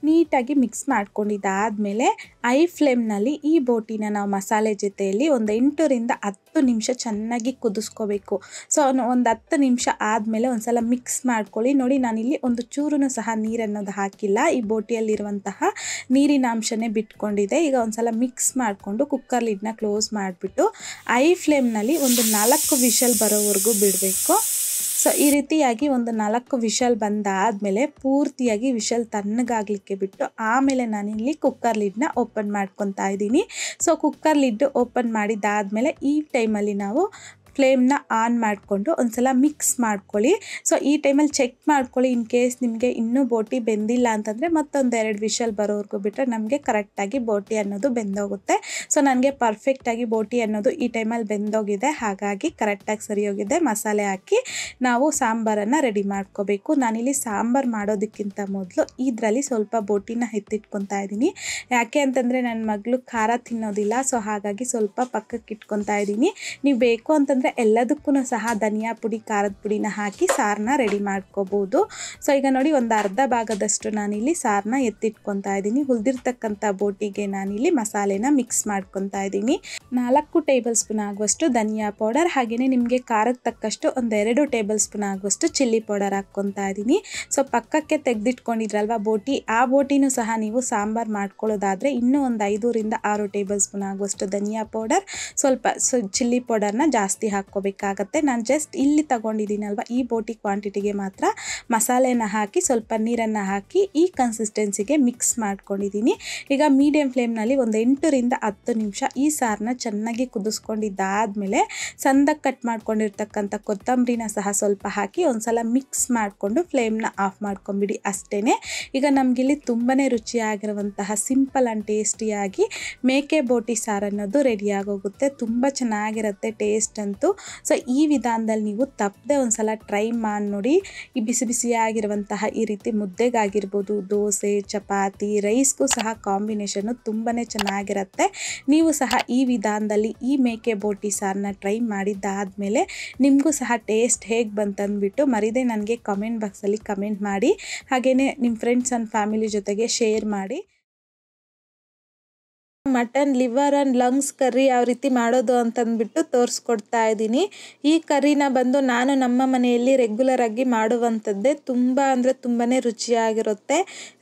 ನೀಟಾಗಿ ಮಿಕ್ಸ್ ಮಾಡ್ಕೊಂಡಿದ್ದಾದಮೇಲೆ ಐ ಫ್ಲೇಮ್ನಲ್ಲಿ ಈ ಬೋಟಿನ ನಾವು ಮಸಾಲೆ ಜೊತೆಯಲ್ಲಿ ಒಂದು 8ರಿಂದ 10 ನಿಮಿಷ ಚೆನ್ನಾಗಿ ಕುದಿಸ್ಕೋಬೇಕು. ಸೊ ಒಂದು 10 ನಿಮಿಷ ಆದಮೇಲೆ ಒಂದ್ಸಲ ಮಿಕ್ಸ್ ಮಾಡ್ಕೊಳ್ಳಿ. ನೋಡಿ ನಾನಿಲ್ಲಿ ಒಂದು ಚೂರು ಸಹ ನೀರನ್ನೋದು ಹಾಕಿಲ್ಲ, ಈ ಬೋಟಿಯಲ್ಲಿರುವಂತಹ ನೀರಿನ ಅಂಶನೇ ಬಿಟ್ಕೊಂಡಿದೆ. ಈಗ ಒಂದ್ಸಲ ಮಿಕ್ಸ್ ಮಾಡಿಕೊಂಡು ಕುಕ್ಕರ್ ಲಿಡ್ನ ಕ್ಲೋಸ್ ಮಾಡಿಬಿಟ್ಟು ಐ ಫ್ಲೇಮ್ನಲ್ಲಿ ಒಂದು 4 ವಿಷಲ್ ಬರೋವರೆಗೂ ಬಿಡಬೇಕು. ಸೊ ಈ ರೀತಿಯಾಗಿ ಒಂದು 4 ವಿಷಲ್ ಬಂದಾದಮೇಲೆ ಪೂರ್ತಿಯಾಗಿ ವಿಷಲ್ ತಣ್ಣಗಾಗಲಿಕ್ಕೆ ಬಿಟ್ಟು ಆಮೇಲೆ ನಾನಿಲ್ಲಿ ಕುಕ್ಕರ್ ಲಿಡ್ನ ಓಪನ್ ಮಾಡ್ಕೊತಾ ಇದ್ದೀನಿ. ಸೊ ಕುಕ್ಕರ್ ಲಿಡ್ ಓಪನ್ ಮಾಡಿದ್ದಾದಮೇಲೆ ಈ ಟೈಮಲ್ಲಿ ನಾವು ಫ್ಲೇಮ್ನ ಆನ್ ಮಾಡಿಕೊಂಡು ಒಂದ್ಸಲ ಮಿಕ್ಸ್ ಮಾಡ್ಕೊಳ್ಳಿ. ಸೊ ಈ ಟೈಮಲ್ಲಿ ಚೆಕ್ ಮಾಡ್ಕೊಳ್ಳಿ, ಇನ್ ಕೇಸ್ ನಿಮಗೆ ಇನ್ನೂ ಬೋಟಿ ಬೆಂದಿಲ್ಲ ಅಂತಂದರೆ ಮತ್ತೊಂದು 2 ವಿಷಲ್ ಬರೋವರೆಗೂ ಬಿಟ್ಟರೆ ನಮಗೆ ಕರೆಕ್ಟಾಗಿ ಬೋಟಿ ಅನ್ನೋದು ಬೆಂದೋಗುತ್ತೆ. ಸೊ ನನಗೆ ಪರ್ಫೆಕ್ಟಾಗಿ ಬೋಟಿ ಅನ್ನೋದು ಈ ಟೈಮಲ್ಲಿ ಬೆಂದೋಗಿದೆ, ಹಾಗಾಗಿ ಕರೆಕ್ಟಾಗಿ ಸರಿ ಹೋಗಿದೆ. ಮಸಾಲೆ ಹಾಕಿ ನಾವು ಸಾಂಬಾರನ್ನು ರೆಡಿ ಮಾಡ್ಕೋಬೇಕು. ನಾನಿಲ್ಲಿ ಸಾಂಬಾರು ಮಾಡೋದಕ್ಕಿಂತ ಮೊದಲು ಇದರಲ್ಲಿ ಸ್ವಲ್ಪ ಬೋಟಿನ ಎತ್ತಿಟ್ಕೊತಾ ಇದ್ದೀನಿ. ಯಾಕೆ ಅಂತಂದರೆ ನನ್ನ ಮಗಳು ಖಾರ ತಿನ್ನೋದಿಲ್ಲ, ಸೊ ಹಾಗಾಗಿ ಸ್ವಲ್ಪ ಪಕ್ಕಕ್ಕೆ ಇಟ್ಕೊತಾ ಇದ್ದೀನಿ. ನೀವು ಬೇಕು ಅಂತಂದರೆ ಎಲ್ಲದಕ್ಕೂ ಸಹ ಧನಿಯಾ ಪುಡಿ, ಖಾರದ ಪುಡಿನ ಹಾಕಿ ಸಾರನ್ನ ರೆಡಿ ಮಾಡ್ಕೋಬೋದು. ಸೊ ಈಗ ನೋಡಿ ಒಂದು ಅರ್ಧ ಭಾಗದಷ್ಟು ನಾನಿಲ್ಲಿ ಸಾರನ್ನ ಎತ್ತಿಟ್ಕೊತಾ ಇದ್ದೀನಿ. ಉಳಿದಿರ್ತಕ್ಕಂಥ ಬೋಟಿಗೆ ನಾನಿಲ್ಲಿ ಮಸಾಲೆನ ಮಿಕ್ಸ್ ಮಾಡ್ಕೊತಾ ಇದ್ದೀನಿ. 4 ಟೇಬಲ್ ಸ್ಪೂನ್ ಆಗುವಷ್ಟು ಧನಿಯಾ ಪೌಡರ್, ಹಾಗೆಯೇ ನಿಮಗೆ ಖಾರಕ್ಕೆ ತಕ್ಕಷ್ಟು ಒಂದು 2 ಟೇಬಲ್ ಸ್ಪೂನ್ ಆಗುವಷ್ಟು ಚಿಲ್ಲಿ ಪೌಡರ್ ಹಾಕ್ಕೊತಾ ಇದ್ದೀನಿ. ಸೊ ಪಕ್ಕಕ್ಕೆ ತೆಗೆದಿಟ್ಕೊಂಡಿದ್ರಲ್ವ ಬೋಟಿ, ಆ ಬೋಟಿನೂ ಸಹ ನೀವು ಸಾಂಬಾರು ಮಾಡ್ಕೊಳ್ಳೋದಾದರೆ ಇನ್ನೂ ಒಂದು 5ರಿಂದ 6 ಟೇಬಲ್ ಸ್ಪೂನ್ ಆಗುವಷ್ಟು ಧನಿಯಾ ಪೌಡರ್, ಸ್ವಲ್ಪ ಚಿಲ್ಲಿ ಪೌಡರ್ನ ಜಾಸ್ತಿ ಹಾಕ್ಕೋಬೇಕಾಗತ್ತೆ. ನಾನು ಜಸ್ಟ್ ಇಲ್ಲಿ ತಗೊಂಡಿದ್ದೀನಲ್ವ, ಈ ಬೋಟಿ ಕ್ವಾಂಟಿಟಿಗೆ ಮಾತ್ರ ಮಸಾಲೆನ ಹಾಕಿ ಸ್ವಲ್ಪ ನೀರನ್ನು ಹಾಕಿ ಈ ಕನ್ಸಿಸ್ಟೆನ್ಸಿಗೆ ಮಿಕ್ಸ್ ಮಾಡ್ಕೊಂಡಿದ್ದೀನಿ. ಈಗ ಮೀಡಿಯಮ್ ಫ್ಲೇಮ್ನಲ್ಲಿ ಒಂದು 8ರಿಂದ 10 ನಿಮಿಷ ಈ ಸಾರನ್ನ ಚೆನ್ನಾಗಿ ಕುದಿಸ್ಕೊಂಡಿದ್ದಾದಮೇಲೆ ಸಣ್ಣದಾಗಿ ಕಟ್ ಮಾಡ್ಕೊಂಡಿರ್ತಕ್ಕಂಥ ಕೊತ್ತಂಬರಿನ ಸಹ ಸ್ವಲ್ಪ ಹಾಕಿ ಒಂದ್ಸಲ ಮಿಕ್ಸ್ ಮಾಡಿಕೊಂಡು ಫ್ಲೇಮ್ನ ಆಫ್ ಮಾಡ್ಕೊಂಬಿಡಿ. ಅಷ್ಟೇ. ಈಗ ನಮಗಿಲ್ಲಿ ತುಂಬಾ ರುಚಿಯಾಗಿರುವಂತಹ ಸಿಂಪಲ್ ಆ್ಯಂಡ್ ಟೇಸ್ಟಿಯಾಗಿ ಮೇಕೆ ಬೋಟಿ ಸಾರು ಅನ್ನೋದು ರೆಡಿ ಆಗೋಗುತ್ತೆ. ತುಂಬ ಚೆನ್ನಾಗಿರುತ್ತೆ ಟೇಸ್ಟ್ ಅಂತೂ. ಆಯಿತು. ಸೊ ಈ ವಿಧಾನದಲ್ಲಿ ನೀವು ತಪ್ಪದೆ ಒಂದು ಸಲ ಟ್ರೈ ಮಾಡಿ ನೋಡಿ. ಈ ಬಿಸಿ ಬಿಸಿಯಾಗಿರುವಂತಹ ಈ ರೀತಿ ಮುದ್ದೆಗಾಗಿರ್ಬೋದು, ದೋಸೆ, ಚಪಾತಿ, ರೈಸ್ಗೂ ಸಹ ಕಾಂಬಿನೇಷನ್ನು ತುಂಬಾ ಚೆನ್ನಾಗಿರುತ್ತೆ. ನೀವು ಸಹ ಈ ವಿಧಾನದಲ್ಲಿ ಈ ಮೇಕೆ ಬೋಟಿ ಸಾರನ್ನ ಟ್ರೈ ಮಾಡಿದ್ದಾದಮೇಲೆ ನಿಮಗೂ ಸಹ ಟೇಸ್ಟ್ ಹೇಗೆ ಬಂತಂದ್ಬಿಟ್ಟು ಮರಿದೇ ನನಗೆ ಕಮೆಂಟ್ ಬಾಕ್ಸಲ್ಲಿ ಕಮೆಂಟ್ ಮಾಡಿ. ಹಾಗೆಯೇ ನಿಮ್ಮ ಫ್ರೆಂಡ್ಸ್ ಆ್ಯಂಡ್ ಫ್ಯಾಮಿಲಿ ಜೊತೆಗೆ ಶೇರ್ ಮಾಡಿ. Mutton liver and lungs curry ಯಾವ ರೀತಿ ಮಾಡೋದು ಅಂತಂದ್ಬಿಟ್ಟು ತೋರಿಸ್ಕೊಡ್ತಾ ಇದ್ದೀನಿ. ಈ ಕರ್ರಿನ ಬಂದು ನಾನು ನಮ್ಮ ಮನೆಯಲ್ಲಿ ರೆಗ್ಯುಲರ್ ಆಗಿ ಮಾಡುವಂಥದ್ದೇ. ತುಂಬ ಅಂದರೆ ತುಂಬಾ ರುಚಿಯಾಗಿರುತ್ತೆ.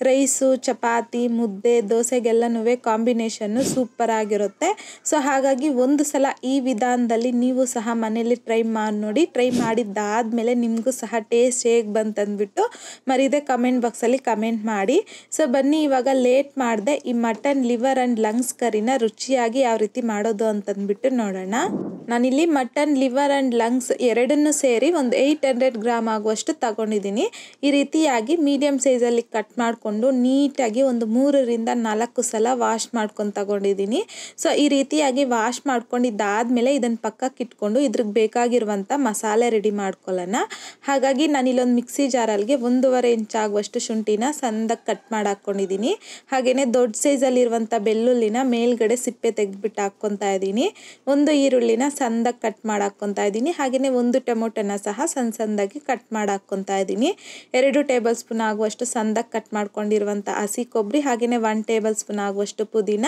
ರೈಸು, ಚಪಾತಿ, ಮುದ್ದೆ, ದೋಸೆಗೆಲ್ಲನೂ ಕಾಂಬಿನೇಷನ್ನು ಸೂಪರ್ ಆಗಿರುತ್ತೆ. ಸೊ ಹಾಗಾಗಿ ಒಂದು ಸಲ ಈ ವಿಧಾನದಲ್ಲಿ ನೀವು ಸಹ ಮನೆಯಲ್ಲಿ ಟ್ರೈ ಮಾಡಿ ನೋಡಿ. ಟ್ರೈ ಮಾಡಿದ್ದಾದಮೇಲೆ ನಿಮಗೂ ಸಹ ಟೇಸ್ಟ್ ಹೇಗೆ ಬಂತಂದ್ಬಿಟ್ಟು ಮರಿದೇ ಕಮೆಂಟ್ ಬಾಕ್ಸಲ್ಲಿ ಕಮೆಂಟ್ ಮಾಡಿ. ಸೊ ಬನ್ನಿ ಇವಾಗ ಲೇಟ್ ಮಾಡದೆ ಈ ಮಟನ್ ಲಿವರ್ ಆ್ಯಂಡ್ ಲಂಗ್ಸ್ ಕರಿನ ರುಚಿಯಾಗಿ ಯಾವ ರೀತಿ ಮಾಡೋದು ಅಂತಂದ್ಬಿಟ್ಟು ನೋಡೋಣ. ನಾನಿಲ್ಲಿ ಮಟನ್ ಲಿವರ್ ಆ್ಯಂಡ್ ಲಂಗ್ಸ್ ಎರಡನ್ನೂ ಸೇರಿ ಒಂದು 800 ಗ್ರಾಮ್ ಆಗುವಷ್ಟು ತಗೊಂಡಿದ್ದೀನಿ. ಈ ರೀತಿಯಾಗಿ ಮೀಡಿಯಮ್ ಸೈಜಲ್ಲಿ ಕಟ್ ಮಾಡಿಕೊಂಡು ನೀಟಾಗಿ ಒಂದು 3ರಿಂದ 4 ಸಲ ವಾಶ್ ಮಾಡ್ಕೊಂಡು ತಗೊಂಡಿದ್ದೀನಿ. ಸೊ ಈ ರೀತಿಯಾಗಿ ವಾಶ್ ಮಾಡ್ಕೊಂಡಿದ್ದಾದಮೇಲೆ ಇದನ್ನು ಪಕ್ಕಕ್ಕೆ ಇಟ್ಕೊಂಡು ಇದ್ರಿಗೆ ಬೇಕಾಗಿರುವಂಥ ಮಸಾಲೆ ರೆಡಿ ಮಾಡ್ಕೊಳ್ಳೋಣ. ಹಾಗಾಗಿ ನಾನಿಲ್ಲೊಂದು ಮಿಕ್ಸಿ ಜಾರಲ್ಲಿಗೆ 1.5 ಇಂಚ್ ಆಗುವಷ್ಟು ಶುಂಠಿನ ಸಣ್ಣದಾಗಿ ಕಟ್ ಮಾಡಿ ಹಾಕ್ಕೊಂಡಿದ್ದೀನಿ. ಹಾಗೆಯೇ ದೊಡ್ಡ ಸೈಜಲ್ಲಿರುವಂಥ ಬೆಳ್ಳುಳ್ಳಿನ ಮೇಲ್ಗಡೆ ಸಿಪ್ಪೆ ತೆಗೆದ್ಬಿಟ್ಟು ಹಾಕ್ಕೊತಾ ಇದ್ದೀನಿ. ಒಂದು ಈರುಳ್ಳಿನ ಸಣ್ಣದಾಗಿ ಕಟ್ ಮಾಡಿ ಹಾಕ್ಕೊತಾ ಇದ್ದೀನಿ. ಹಾಗೆಯೇ ಒಂದು ಟೊಮೊಟೊನ ಸಹ ಸಣ್ಣದಾಗಿ ಕಟ್ ಮಾಡಿ ಹಾಕ್ಕೊತಾ ಇದ್ದೀನಿ. 2 ಟೇಬಲ್ ಸ್ಪೂನ್ ಆಗುವಷ್ಟು ಸಣ್ಣದಾಗಿ ಕಟ್ ಮಾಡ್ಕೊಂಡಿರುವಂಥ ಹಸಿ ಕೊಬ್ಬರಿ, ಹಾಗೆಯೇ 1 ಟೇಬಲ್ ಸ್ಪೂನ್ ಆಗುವಷ್ಟು ಪುದೀನ,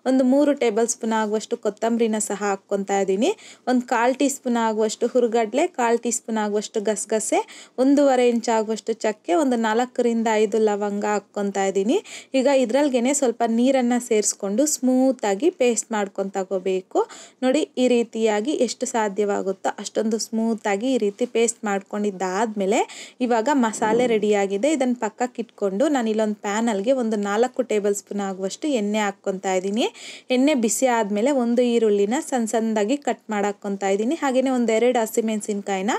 ಒಂದು 3 ಟೇಬಲ್ ಸ್ಪೂನ್ ಆಗುವಷ್ಟು ಕೊತ್ತಂಬರಿನ ಸಹ ಹಾಕ್ಕೊತಾ ಇದ್ದೀನಿ. ಒಂದು 1/4 ಟೀ ಸ್ಪೂನ್ ಆಗುವಷ್ಟು ಹುರುಗಡ್ಲೆ, 1/4 ಟೀ ಸ್ಪೂನ್ ಆಗುವಷ್ಟು ಗಸಗಸೆ, 1.5 ಇಂಚ್ ಆಗುವಷ್ಟು ಚಕ್ಕೆ, ಒಂದು 4ರಿಂದ 5 ಲವಂಗ ಹಾಕ್ಕೊತಾ ಇದ್ದೀನಿ. ಈಗ ಇದ್ರಲ್ಗೇನೆ ಸ್ವಲ್ಪ ನೀರನ್ನು ಸೇರಿಸ್ಕೊಂಡು ಸ್ಮೂತಾಗಿ ಪೇಸ್ಟ್ ಮಾಡ್ಕೊಂಡು ತಗೋಬೇಕು. ನೋಡಿ ಈ ರೀತಿಯಾಗಿ ಎಷ್ಟು ಸಾಧ್ಯವಾಗುತ್ತೋ ಅಷ್ಟೊಂದು ಸ್ಮೂತಾಗಿ ಈ ರೀತಿ ಪೇಸ್ಟ್ ಮಾಡ್ಕೊಂಡಿದ್ದಾದಮೇಲೆ ಇವಾಗ ಮಸಾಲೆ ರೆಡಿಯಾಗಿದೆ. ಇದನ್ನು ಪಕ್ಕಕ್ಕೆ ಇಟ್ಕೊಂಡು ನಾನು ಇಲ್ಲೊಂದು ಪ್ಯಾನಲ್ಗೆ ಒಂದು 4 ಟೇಬಲ್ ಸ್ಪೂನ್ ಆಗುವಷ್ಟು ಎಣ್ಣೆ ಹಾಕ್ಕೊತಾ ಇದ್ದೀನಿ. ಎಣ್ಣೆ ಬಿಸಿ ಆದಮೇಲೆ ಒಂದು ಈರುಳ್ಳಿನ ಸಣ್ಣದಾಗಿ ಕಟ್ ಮಾಡಿ ಹಾಕ್ಕೊತಾ ಇದ್ದೀನಿ. ಹಾಗೆಯೇ ಒಂದು 2 ಹಸಿಮೆಣಸಿನ್ಕಾಯಿನ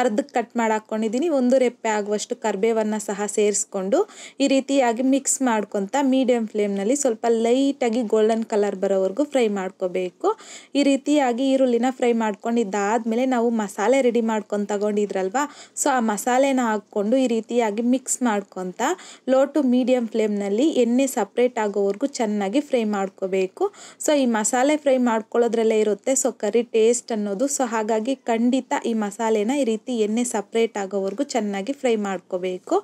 ಅರ್ಧಕ್ಕೆ ಕಟ್ ಮಾಡಿ ಹಾಕ್ಕೊಂಡಿದ್ದೀನಿ. 1 ರೆಪ್ಪೆ ಆಗುವಷ್ಟು ಕರಿಬೇವನ್ನು ಸಹ ಸೇರಿಸ್ಕೊಂಡು ಈ ರೀತಿಯಾಗಿ ಮಿಕ್ಸ್ ಮಾಡ್ಕೊತಾ ಮೀಡಿಯಂ ಫ್ಲೇಮ್ನಲ್ಲಿ ಸ್ವಲ್ಪ ಲೈಟಾಗಿ ಗೋಲ್ಡನ್ ಕಲರ್ ಬರೋವರೆಗೂ ಫ್ರೈ ಮಾಡ್ಕೋಬೇಕು. ಈ ರೀತಿಯಾಗಿ ಈರುಳ್ಳಿನ ಫ್ರೈ ಮಾಡ್ಕೊಂಡಿದ್ದಾದಮೇಲೆ ನಾವು ಮಸಾಲೆ ರೆಡಿ ಮಾಡ್ಕೊಂಡು ತಗೊಂಡಿದ್ರಲ್ವಾ, ಸೊ ಆ ಮಸಾಲೆನ ಹಾಕ್ಕೊಂಡು ಈ ರೀತಿಯಾಗಿ ಮಿಕ್ಸ್ ಮಾಡ್ಕೊತಾ ಲೋ ಟು ಮೀಡಿಯಂ ಫ್ಲೇಮ್ನಲ್ಲಿ ಎಣ್ಣೆ ಸಪ್ರೇಟ್ ಆಗೋವರೆಗೂ ಚೆನ್ನಾಗಿ ಫ್ರೈ ಮಾಡ್ಕೋಬೇಕು. ಸೊ ಈ ಮಸಾಲೆ ಫ್ರೈ ಮಾಡ್ಕೊಳ್ಳೋದ್ರಲ್ಲೇ ಇರುತ್ತೆ ಸೊ ಕರಿ ಟೇಸ್ಟ್ ಅನ್ನೋದು. ಸೊ ಹಾಗಾಗಿ ಖಂಡಿತ ಈ ಮಸಾಲೆನ ಈ ರೀತಿ ಎಣ್ಣೆ ಸಪ್ರೇಟ್ ಆಗೋವರೆಗೂ ಚೆನ್ನಾಗಿ ಫ್ರೈ ಮಾಡ್ಕೋಬೇಕು.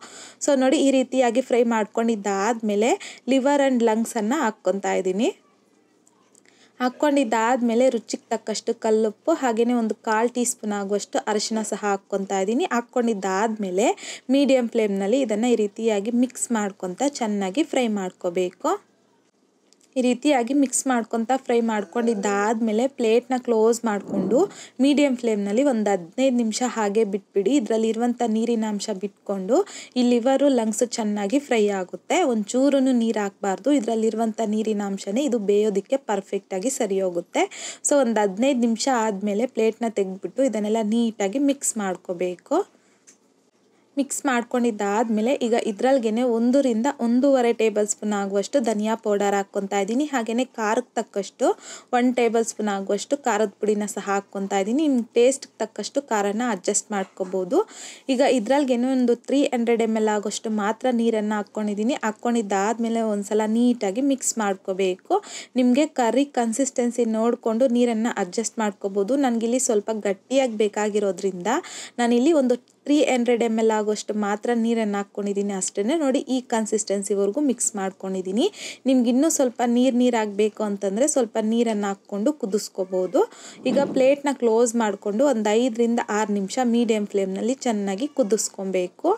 ಸೊ ನೋಡಿ ಈ ರೀತಿಯಾಗಿ ಫ್ರೈ ಮಾಡ್ಕೊಂಡಿದ್ದಾದಮೇಲೆ ಲಿವರ್ ಆ್ಯಂಡ್ ಲಂಗ್ಸನ್ನು ಹಾಕ್ಕೊತಾ ಇದ್ದೀನಿ. ಹಾಕ್ಕೊಂಡಿದ್ದಾದಮೇಲೆ ರುಚಿಗೆ ತಕ್ಕಷ್ಟು ಕಲ್ಲುಪ್ಪು, ಹಾಗೆಯೇ ಒಂದು 1/4 ಟೀ ಸ್ಪೂನ್ ಆಗುವಷ್ಟು ಅರಿಶಿನ ಸಹ ಹಾಕ್ಕೊತಾ ಇದ್ದೀನಿ. ಹಾಕ್ಕೊಂಡಿದ್ದಾದಮೇಲೆ ಮೀಡಿಯಂ ಫ್ಲೇಮ್ನಲ್ಲಿ ಇದನ್ನು ಈ ರೀತಿಯಾಗಿ ಮಿಕ್ಸ್ ಮಾಡ್ಕೊತಾ ಚೆನ್ನಾಗಿ ಫ್ರೈ ಮಾಡ್ಕೋಬೇಕು. ಈ ರೀತಿಯಾಗಿ ಮಿಕ್ಸ್ ಮಾಡ್ಕೊತಾ ಫ್ರೈ ಮಾಡ್ಕೊಂಡಿದ್ದಾದಮೇಲೆ ಪ್ಲೇಟ್ನ ಕ್ಲೋಸ್ ಮಾಡಿಕೊಂಡು ಮೀಡಿಯಂ ಫ್ಲೇಮ್ನಲ್ಲಿ ಒಂದು 15 ನಿಮಿಷ ಹಾಗೆ ಬಿಟ್ಬಿಡಿ. ಇದರಲ್ಲಿರುವಂಥ ನೀರಿನ ಅಂಶ ಬಿಟ್ಕೊಂಡು ಈ ಲಿವರು ಲಂಗ್ಸು ಚೆನ್ನಾಗಿ ಫ್ರೈ ಆಗುತ್ತೆ. ಒಂಚೂರು ನೀರು ಹಾಕಬಾರ್ದು. ಇದರಲ್ಲಿರುವಂಥ ನೀರಿನ ಅಂಶನೇ ಇದು ಬೇಯೋದಕ್ಕೆ ಪರ್ಫೆಕ್ಟಾಗಿ ಸರಿ ಹೋಗುತ್ತೆ. ಸೊ ಒಂದು 15 ನಿಮಿಷ ಆದಮೇಲೆ ಪ್ಲೇಟ್ನ ತೆಗೆದ್ಬಿಟ್ಟು ಇದನ್ನೆಲ್ಲ ನೀಟಾಗಿ ಮಿಕ್ಸ್ ಮಾಡ್ಕೋಬೇಕು. ಮಿಕ್ಸ್ ಮಾಡ್ಕೊಂಡಿದ್ದಾದಮೇಲೆ ಈಗ ಇದರಲ್ಗೇನೆ 1ರಿಂದ 1.5 ಟೇಬಲ್ ಸ್ಪೂನ್ ಆಗುವಷ್ಟು ಧನಿಯಾ ಪೌಡರ್ ಹಾಕ್ಕೊತಾ ಇದ್ದೀನಿ. ಹಾಗೆಯೇ ಖಾರಕ್ಕೆ ತಕ್ಕಷ್ಟು 1 ಟೇಬಲ್ ಸ್ಪೂನ್ ಆಗುವಷ್ಟು ಖಾರದ ಪುಡಿನ ಸಹ ಹಾಕ್ಕೊತಾ ಇದ್ದೀನಿ. ನಿಮ್ಮ ಟೇಸ್ಟ್ಗೆ ತಕ್ಕಷ್ಟು ಖಾರನ ಅಡ್ಜಸ್ಟ್ ಮಾಡ್ಕೋಬೋದು. ಈಗ ಇದರಲ್ಗೇನೆ ಒಂದು 300 ml ಆಗುವಷ್ಟು ಮಾತ್ರ ನೀರನ್ನು ಹಾಕ್ಕೊಂಡಿದ್ದೀನಿ. ಹಾಕ್ಕೊಂಡಿದ್ದಾದಮೇಲೆ ಒಂದ್ಸಲ ನೀಟಾಗಿ ಮಿಕ್ಸ್ ಮಾಡ್ಕೋಬೇಕು. ನಿಮಗೆ ಕರ್ರಿ ಕನ್ಸಿಸ್ಟೆನ್ಸಿ ನೋಡಿಕೊಂಡು ನೀರನ್ನು ಅಡ್ಜಸ್ಟ್ ಮಾಡ್ಕೋಬೋದು. ನನಗಿಲ್ಲಿ ಸ್ವಲ್ಪ ಗಟ್ಟಿಯಾಗಿ ಬೇಕಾಗಿರೋದ್ರಿಂದ ನಾನಿಲ್ಲಿ ಒಂದು 300 ml ಆಗುವಷ್ಟು ಮಾತ್ರ ನೀರನ್ನು ಹಾಕ್ಕೊಂಡಿದ್ದೀನಿ ಅಷ್ಟೇ. ನೋಡಿ ಈ ಕನ್ಸಿಸ್ಟೆನ್ಸಿವರೆಗೂ ಮಿಕ್ಸ್ ಮಾಡ್ಕೊಂಡಿದ್ದೀನಿ. ನಿಮ್ಗೆ ಇನ್ನೂ ಸ್ವಲ್ಪ ನೀರು ಆಗಬೇಕು ಅಂತಂದರೆ ಸ್ವಲ್ಪ ನೀರನ್ನು ಹಾಕ್ಕೊಂಡು ಕುದಿಸ್ಕೋಬೋದು. ಈಗ ಪ್ಲೇಟ್ನ ಕ್ಲೋಸ್ ಮಾಡಿಕೊಂಡು ಒಂದು 5ರಿಂದ 6 ನಿಮಿಷ ಮೀಡಿಯಂ ಫ್ಲೇಮ್ನಲ್ಲಿ ಚೆನ್ನಾಗಿ ಕುದಿಸ್ಕೊಬೇಕು.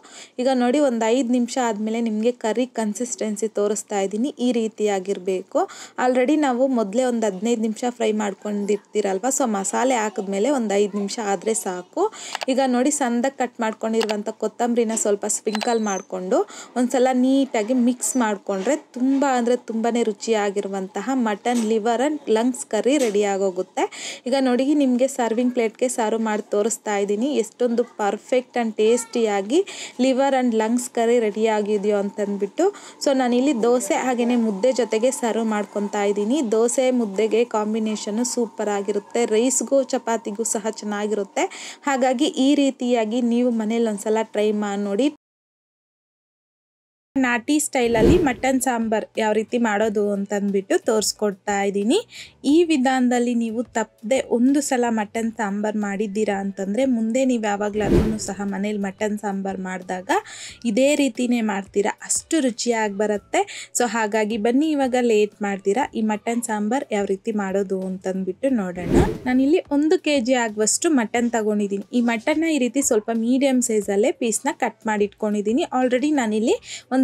ಈಗ ನೋಡಿ ಒಂದು 5 ನಿಮಿಷ ಆದಮೇಲೆ ನಿಮಗೆ ಕರ್ರಿ ಕನ್ಸಿಸ್ಟೆನ್ಸಿ ತೋರಿಸ್ತಾ ಇದ್ದೀನಿ. ಈ ರೀತಿಯಾಗಿರಬೇಕು. ಆಲ್ರೆಡಿ ನಾವು ಮೊದಲೇ ಒಂದು 15 ನಿಮಿಷ ಫ್ರೈ ಮಾಡ್ಕೊಂಡಿರ್ತೀರಲ್ವ, ಸೊ ಮಸಾಲೆ ಹಾಕಿದ್ಮೇಲೆ ಒಂದು 5 ನಿಮಿಷ ಆದರೆ ಸಾಕು. ಈಗ ನೋಡಿ ಸಣ್ಣದಾಗಿ ಕಟ್ ಮಾಡ್ಕೊಂಡಿರುವಂಥ ಕೊತ್ತಂಬರಿನ ಸ್ವಲ್ಪ ಸ್ಪ್ರಿಂಕಲ್ ಮಾಡಿಕೊಂಡು ಒಂದ್ಸಲ ನೀಟಾಗಿ ಮಿಕ್ಸ್ ಮಾಡಿಕೊಂಡ್ರೆ ತುಂಬ ಅಂದರೆ ತುಂಬಾ ರುಚಿಯಾಗಿರುವಂತಹ mutton liver and lungs curry ready ಆಗೋಗುತ್ತೆ. ಈಗ ನೋಡಿ ನಿಮಗೆ ಸರ್ವಿಂಗ್ ಪ್ಲೇಟ್ಗೆ ಸರ್ವ್ ಮಾಡಿ ತೋರಿಸ್ತಾ ಇದ್ದೀನಿ ಎಷ್ಟೊಂದು ಪರ್ಫೆಕ್ಟ್ ಆ್ಯಂಡ್ ಟೇಸ್ಟಿಯಾಗಿ liver and lungs curry ready ಆಗಿದೆಯೋ ಅಂತಂದ್ಬಿಟ್ಟು. ಸೊ ನಾನಿಲ್ಲಿ ದೋಸೆ ಹಾಗೆಯೇ ಮುದ್ದೆ ಜೊತೆಗೆ ಸರ್ವ್ ಮಾಡ್ಕೊತಾ ಇದ್ದೀನಿ. ದೋಸೆ ಮುದ್ದೆಗೆ ಕಾಂಬಿನೇಷನ್ನು ಸೂಪರ್ ಆಗಿರುತ್ತೆ, ರೈಸ್ಗೂ ಚಪಾತಿಗೂ ಸಹ ಚೆನ್ನಾಗಿರುತ್ತೆ. ಹಾಗಾಗಿ ಈ ರೀತಿಯಾಗಿ ನೀವು ಮನೇಲಿ ಒಂದ್ಸಲ ಟ್ರೈ ಮಾಡಿ ನೋಡಿ. ನಾಟಿ ಸ್ಟೈಲಲ್ಲಿ ಮಟನ್ ಸಾಂಬಾರ್ ಯಾವ ರೀತಿ ಮಾಡೋದು ಅಂತಂದ್ಬಿಟ್ಟು ತೋರಿಸ್ಕೊಡ್ತಾ ಇದ್ದೀನಿ. ಈ ವಿಧಾನದಲ್ಲಿ ನೀವು ತಪ್ಪದೆ ಒಂದು ಸಲ ಮಟನ್ ಸಾಂಬಾರ್ ಮಾಡಿದ್ದೀರಾ ಅಂತಂದರೆ ಮುಂದೆ ನೀವು ಯಾವಾಗಲಾದ್ರೂ ಸಹ ಮನೇಲಿ ಮಟನ್ ಸಾಂಬಾರ್ ಮಾಡಿದಾಗ ಇದೇ ರೀತಿನೇ ಮಾಡ್ತೀರಾ, ಅಷ್ಟು ರುಚಿಯಾಗಿ ಬರುತ್ತೆ. ಸೊ ಹಾಗಾಗಿ ಬನ್ನಿ ಇವಾಗ ಲೇಟ್ ಮಾಡ್ತೀರಾ ಈ ಮಟನ್ ಸಾಂಬಾರ್ ಯಾವ ರೀತಿ ಮಾಡೋದು ಅಂತಂದ್ಬಿಟ್ಟು ನೋಡೋಣ. ನಾನಿಲ್ಲಿ 1 kg ಆಗುವಷ್ಟು ಮಟನ್ ತಗೊಂಡಿದ್ದೀನಿ. ಈ ಮಟನ್ನ ಈ ರೀತಿ ಸ್ವಲ್ಪ ಮೀಡಿಯಮ್ ಸೈಜಲ್ಲೇ ಪೀಸ್ನ ಕಟ್ ಮಾಡಿ ಇಟ್ಕೊಂಡಿದ್ದೀನಿ. ಆಲ್ರೆಡಿ ನಾನಿಲ್ಲಿ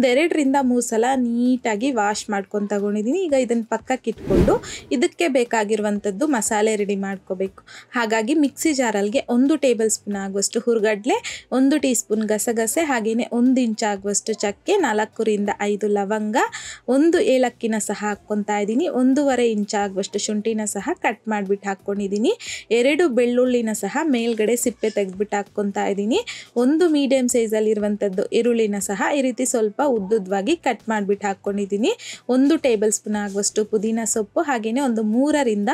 2 ರಿಂದ 3 ಸಲ ನೀಟಾಗಿ ವಾಶ್ ಮಾಡ್ಕೊಂಡು ತಗೊಂಡಿದ್ದೀನಿ. ಈಗ ಇದನ್ನು ಪಕ್ಕಕ್ಕೆ ಇಟ್ಕೊಂಡು ಇದಕ್ಕೆ ಬೇಕಾಗಿರುವಂಥದ್ದು ಮಸಾಲೆ ರೆಡಿ ಮಾಡ್ಕೋಬೇಕು. ಹಾಗಾಗಿ ಮಿಕ್ಸಿ ಜಾರಲ್ಗೆ 1 ಟೇಬಲ್ ಸ್ಪೂನ್ ಆಗುವಷ್ಟು ಹುರ್ಗಡ್ಲೆ, 1 ಟೀ ಸ್ಪೂನ್ ಗಸಗಸೆ, ಹಾಗೆಯೇ 1 ಇಂಚ್ ಆಗುವಷ್ಟು ಚಕ್ಕೆ, 4 ರಿಂದ 5 ಲವಂಗ, 1 ಏಲಕ್ಕಿನ ಸಹ ಹಾಕ್ಕೊತಾ ಇದ್ದೀನಿ. 1.5 ಇಂಚ್ ಆಗುವಷ್ಟು ಶುಂಠಿನ ಸಹ ಕಟ್ ಮಾಡಿಬಿಟ್ಟು ಹಾಕ್ಕೊಂಡಿದ್ದೀನಿ. 2 ಬೆಳ್ಳುಳ್ಳಿನ ಸಹ ಮೇಲ್ಗಡೆ ಸಿಪ್ಪೆ ತೆಗೆದ್ಬಿಟ್ಟು ಹಾಕ್ಕೊತಾ ಇದ್ದೀನಿ. 1 ಮೀಡಿಯಮ್ ಸೈಜಲ್ಲಿರುವಂಥದ್ದು ಈರುಳ್ಳಿನ ಸಹ ಈ ರೀತಿ ಸ್ವಲ್ಪ ಉದ್ದುದ್ವಾಗಿ ಕಟ್ ಮಾಡಿಬಿಟ್ಟು ಹಾಕ್ಕೊಂಡಿದ್ದೀನಿ. 1 ಟೇಬಲ್ ಸ್ಪೂನ್ ಆಗುವಷ್ಟು ಪುದೀನ ಸೊಪ್ಪು, ಹಾಗೆಯೇ 3 ರಿಂದ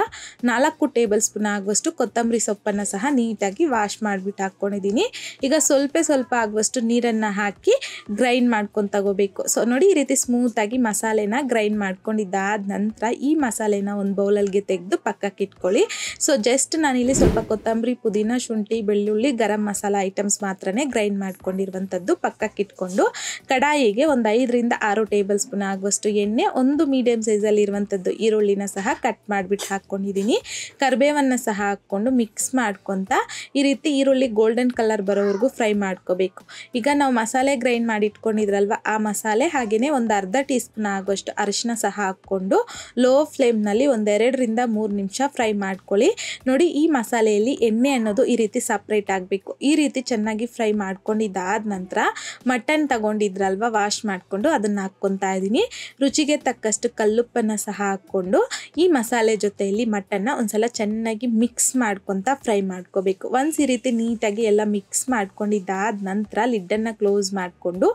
4 ಟೇಬಲ್ ಸ್ಪೂನ್ ಆಗುವಷ್ಟು ಕೊತ್ತಂಬರಿ ಸೊಪ್ಪನ್ನು ಸಹ ನೀಟಾಗಿ ವಾಶ್ ಮಾಡಿಬಿಟ್ಟು ಹಾಕ್ಕೊಂಡಿದ್ದೀನಿ. ಈಗ ಸ್ವಲ್ಪ ಆಗುವಷ್ಟು ನೀರನ್ನು ಹಾಕಿ ಗ್ರೈಂಡ್ ಮಾಡ್ಕೊಂಡು ತಗೋಬೇಕು. ಸೊ ನೋಡಿ ಈ ರೀತಿ ಸ್ಮೂತಾಗಿ ಮಸಾಲೆನ ಗ್ರೈಂಡ್ ಮಾಡ್ಕೊಂಡಿದ್ದಾದ ನಂತರ ಈ ಮಸಾಲೆನ ಒಂದು ಬೌಲಲ್ಗೆ ತೆಗೆದು ಪಕ್ಕಕ್ಕೆ ಇಟ್ಕೊಳ್ಳಿ. ಸೊ ಜಸ್ಟ್ ನಾನಿಲ್ಲಿ ಸ್ವಲ್ಪ ಕೊತ್ತಂಬರಿ, ಪುದೀನ, ಶುಂಠಿ, ಬೆಳ್ಳುಳ್ಳಿ, ಗರಂ ಮಸಾಲ ಐಟಮ್ಸ್ ಮಾತ್ರನೇ ಗ್ರೈಂಡ್ ಮಾಡ್ಕೊಂಡಿರುವಂಥದ್ದು ಪಕ್ಕಕ್ಕೆ ಇಟ್ಕೊಂಡು ಕಡಾಯಿಗೆ 5 ರಿಂದ 6 ಟೇಬಲ್ ಸ್ಪೂನ್ ಆಗುವಷ್ಟು ಎಣ್ಣೆ, 1 ಮೀಡಿಯಮ್ ಸೈಜಲ್ಲಿ ಇರುವಂಥದ್ದು ಈರುಳ್ಳಿನ ಸಹ ಕಟ್ ಮಾಡಿಬಿಟ್ಟು ಹಾಕ್ಕೊಂಡಿದ್ದೀನಿ. ಕರಿಬೇವನ್ನು ಸಹ ಹಾಕ್ಕೊಂಡು ಮಿಕ್ಸ್ ಮಾಡ್ಕೊತ ಈ ರೀತಿ ಈರುಳ್ಳಿ ಗೋಲ್ಡನ್ ಕಲರ್ ಬರೋವರೆಗೂ ಫ್ರೈ ಮಾಡ್ಕೋಬೇಕು. ಈಗ ನಾವು ಮಸಾಲೆ ಗ್ರೈಂಡ್ ಮಾಡಿ ಇಟ್ಕೊಂಡಿದ್ರಲ್ವ ಆ ಮಸಾಲೆ, ಹಾಗೆಯೇ 1/2 ಟೀ ಸ್ಪೂನ್ ಆಗುವಷ್ಟು ಅರಿಶಿನ ಸಹ ಹಾಕ್ಕೊಂಡು ಲೋ ಫ್ಲೇಮ್ನಲ್ಲಿ 2 ರಿಂದ 3 ನಿಮಿಷ ಫ್ರೈ ಮಾಡ್ಕೊಳ್ಳಿ. ನೋಡಿ ಈ ಮಸಾಲೆಯಲ್ಲಿ ಎಣ್ಣೆ ಅನ್ನೋದು ಈ ರೀತಿ ಸಪ್ರೇಟ್ ಆಗಬೇಕು. ಈ ರೀತಿ ಚೆನ್ನಾಗಿ ಫ್ರೈ ಮಾಡ್ಕೊಂಡಿದ್ದಾದ ನಂತರ ಮಟನ್ ತಗೊಂಡಿದ್ರಲ್ವ ವಾಶ್ ಮಾಡಿಕೊಂಡು ಅದನ್ನು ಹಾಕ್ಕೊತಾ ಇದ್ದೀನಿ. ರುಚಿಗೆ ತಕ್ಕಷ್ಟು ಕಲ್ಲುಪ್ಪನ್ನು ಸಹ ಹಾಕ್ಕೊಂಡು ಈ ಮಸಾಲೆ ಜೊತೆಯಲ್ಲಿ ಮಟನ್ನ ಒಂದ್ಸಲ ಚೆನ್ನಾಗಿ ಮಿಕ್ಸ್ ಮಾಡ್ಕೊತ ಫ್ರೈ ಮಾಡ್ಕೋಬೇಕು. ಈ ರೀತಿ ನೀಟಾಗಿ ಎಲ್ಲ ಮಿಕ್ಸ್ ಮಾಡ್ಕೊಂಡಿದ್ದಾದ ನಂತರ ಲಿಡ್ಡನ್ನು ಕ್ಲೋಸ್ ಮಾಡಿಕೊಂಡು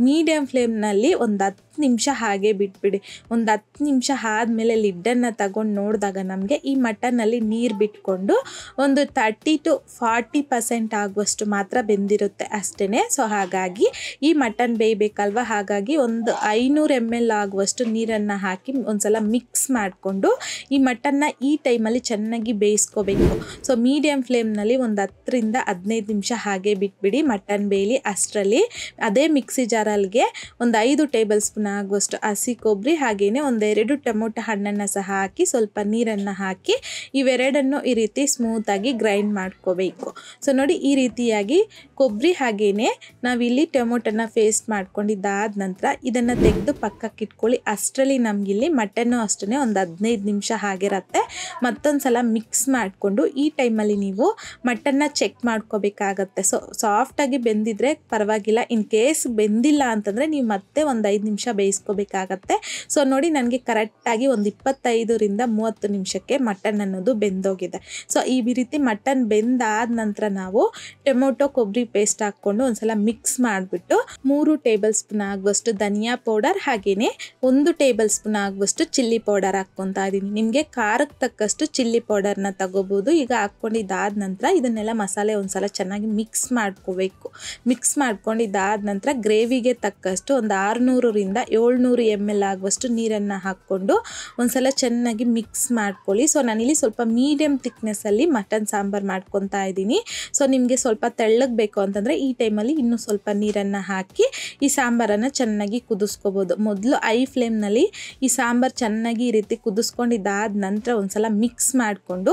ಮೀಡಿಯಮ್ ಫ್ಲೇಮ್ನಲ್ಲಿ 10 ನಿಮಿಷ ಹಾಗೆ ಬಿಟ್ಬಿಡಿ. 10 ನಿಮಿಷ ಆದಮೇಲೆ ಲಿಡ್ಡನ್ನು ತಗೊಂಡು ನೋಡಿದಾಗ ನಮಗೆ ಈ ಮಟನ್ನಲ್ಲಿ ನೀರು ಬಿಟ್ಕೊಂಡು 30 to 40% ಆಗುವಷ್ಟು ಮಾತ್ರ ಬೆಂದಿರುತ್ತೆ ಅಷ್ಟೇ. ಸೊ ಹಾಗಾಗಿ ಈ ಮಟನ್ ಬೇಯಬೇಕಲ್ವ, ಹಾಗಾಗಿ 500 ml ಆಗುವಷ್ಟು ನೀರನ್ನು ಹಾಕಿ ಒಂದ್ಸಲ ಮಿಕ್ಸ್ ಮಾಡಿಕೊಂಡು ಈ ಮಟನ್ನ ಈ ಟೈಮಲ್ಲಿ ಚೆನ್ನಾಗಿ ಬೇಯಿಸ್ಕೋಬೇಕು. ಸೊ ಮೀಡಿಯಮ್ ಫ್ಲೇಮ್ನಲ್ಲಿ 10 ರಿಂದ 15 ನಿಮಿಷ ಹಾಗೆ ಬಿಟ್ಬಿಡಿ ಮಟನ್ ಬೇಯಲಿ. ಅಷ್ಟರಲ್ಲಿ ಅದೇ ಮಿಕ್ಸಿ ಜಾರಲ್ಗೆ 5 ಟೇಬಲ್ ಸ್ಪೂನ್ ಆಗುವಷ್ಟು ಹಸಿ ಕೊಬ್ಬರಿ, ಹಾಗೆಯೇ 2 ಟೊಮೊಟೊ ಹಣ್ಣನ್ನು ಸಹ ಹಾಕಿ ಸ್ವಲ್ಪ ನೀರನ್ನು ಹಾಕಿ ಇವೆರಡನ್ನು ಈ ರೀತಿ ಸ್ಮೂತಾಗಿ ಗ್ರೈಂಡ್ ಮಾಡ್ಕೋಬೇಕು. ಸೊ ನೋಡಿ ಈ ರೀತಿಯಾಗಿ ಕೊಬ್ಬರಿ ಹಾಗೆಯೇ ನಾವಿಲ್ಲಿ ಟೊಮೊಟೊನ ಪೇಸ್ಟ್ ಮಾಡ್ಕೊಂಡಿದ್ದಾದ ನಂತರ ಇದನ್ನು ತೆಗೆದು ಪಕ್ಕಕ್ಕೆ ಇಟ್ಕೊಳ್ಳಿ. ಅಷ್ಟರಲ್ಲಿ ನಮಗಿಲ್ಲಿ ಮಟನ್ನು ಅಷ್ಟೇ 15 ನಿಮಿಷ ಆಗಿರುತ್ತೆ. ಮತ್ತೊಂದು ಸಲ ಮಿಕ್ಸ್ ಮಾಡಿಕೊಂಡು ಈ ಟೈಮಲ್ಲಿ ನೀವು ಮಟನ್ನ ಚೆಕ್ ಮಾಡ್ಕೋಬೇಕಾಗತ್ತೆ. ಸೊ ಸಾಫ್ಟಾಗಿ ಬೆಂದಿದ್ರೆ ಪರವಾಗಿಲ್ಲ, ಇನ್ ಕೇಸ್ ಬೆಂದಿಲ್ಲ ಅಂತಂದರೆ ನೀವು ಮತ್ತೆ 5 ನಿಮಿಷ ಬೇಯಿಸ್ಕೋಬೇಕಾಗತ್ತೆ. ಸೊ ನೋಡಿ ನನಗೆ ಕರೆಕ್ಟಾಗಿ 25 ರಿಂದ 30 ನಿಮಿಷಕ್ಕೆ ಮಟನ್ ಅನ್ನೋದು ಬೆಂದೋಗಿದೆ. ಸೊ ಈ ರೀತಿ ಮಟನ್ ಬೆಂದಾದ ನಂತರ ನಾವು ಟೊಮೊಟೊ ಕೊಬ್ಬರಿ ಪೇಸ್ಟ್ ಹಾಕ್ಕೊಂಡು ಒಂದ್ಸಲ ಮಿಕ್ಸ್ ಮಾಡಿಬಿಟ್ಟು 3 ಟೇಬಲ್ ಸ್ಪೂನ್ ಆಗುವಷ್ಟು ಧನಿಯಾ ಪೌಡರ್, ಹಾಗೆಯೇ 1 ಟೇಬಲ್ ಸ್ಪೂನ್ ಆಗುವಷ್ಟು ಚಿಲ್ಲಿ ಪೌಡರ್ ಹಾಕ್ಕೊತಾ ಇದ್ದೀನಿ. ನಿಮಗೆ ಖಾರಕ್ಕೆ ತಕ್ಕಷ್ಟು ಚಿಲ್ಲಿ ಪೌಡರ್ನ ತಗೋಬೋದು. ಈಗ ಹಾಕ್ಕೊಂಡಿದ್ದಾದ ನಂತರ ಇದನ್ನೆಲ್ಲ ಮಸಾಲೆ ಒಂದ್ಸಲ ಚೆನ್ನಾಗಿ ಮಿಕ್ಸ್ ಮಾಡ್ಕೋಬೇಕು. ಮಿಕ್ಸ್ ಮಾಡ್ಕೊಂಡಿದ್ದಾದ ನಂತರ ಗ್ರೇವಿಗೆ ತಕ್ಕಷ್ಟು 600 ರಿಂದ 700 ml ಆಗುವಷ್ಟು ನೀರನ್ನು ಹಾಕ್ಕೊಂಡು ಒಂದ್ಸಲ ಚೆನ್ನಾಗಿ ಮಿಕ್ಸ್ ಮಾಡ್ಕೊಳ್ಳಿ. ಸೊ ನಾನಿಲ್ಲಿ ಸ್ವಲ್ಪ ಮೀಡಿಯಮ್ ಥಿಕ್ನೆಸ್ಸಲ್ಲಿ ಮಟನ್ ಸಾಂಬಾರು ಮಾಡ್ಕೊತಾ ಇದ್ದೀನಿ. ಸೊ ನಿಮಗೆ ಸ್ವಲ್ಪ ತೆಳ್ಳಗೆ ಬೇಕು ಅಂತಂದರೆ ಈ ಟೈಮಲ್ಲಿ ಇನ್ನೂ ಸ್ವಲ್ಪ ನೀರನ್ನು ಹಾಕಿ ಈ ಸಾಂಬಾರನ್ನು ಸಾಂಬಾರನ್ನು ಚೆನ್ನಾಗಿ ಕುದಿಸ್ಕೋಬೋದು. ಮೊದಲು ಐ ಫ್ಲೇಮ್ನಲ್ಲಿ ಈ ಸಾಂಬಾರು ಚೆನ್ನಾಗಿ ಈ ರೀತಿ ಕುದಿಸ್ಕೊಂಡಿದ್ದಾದ ನಂತರ ಒಂದು ಸಲ ಮಿಕ್ಸ್ ಮಾಡಿಕೊಂಡು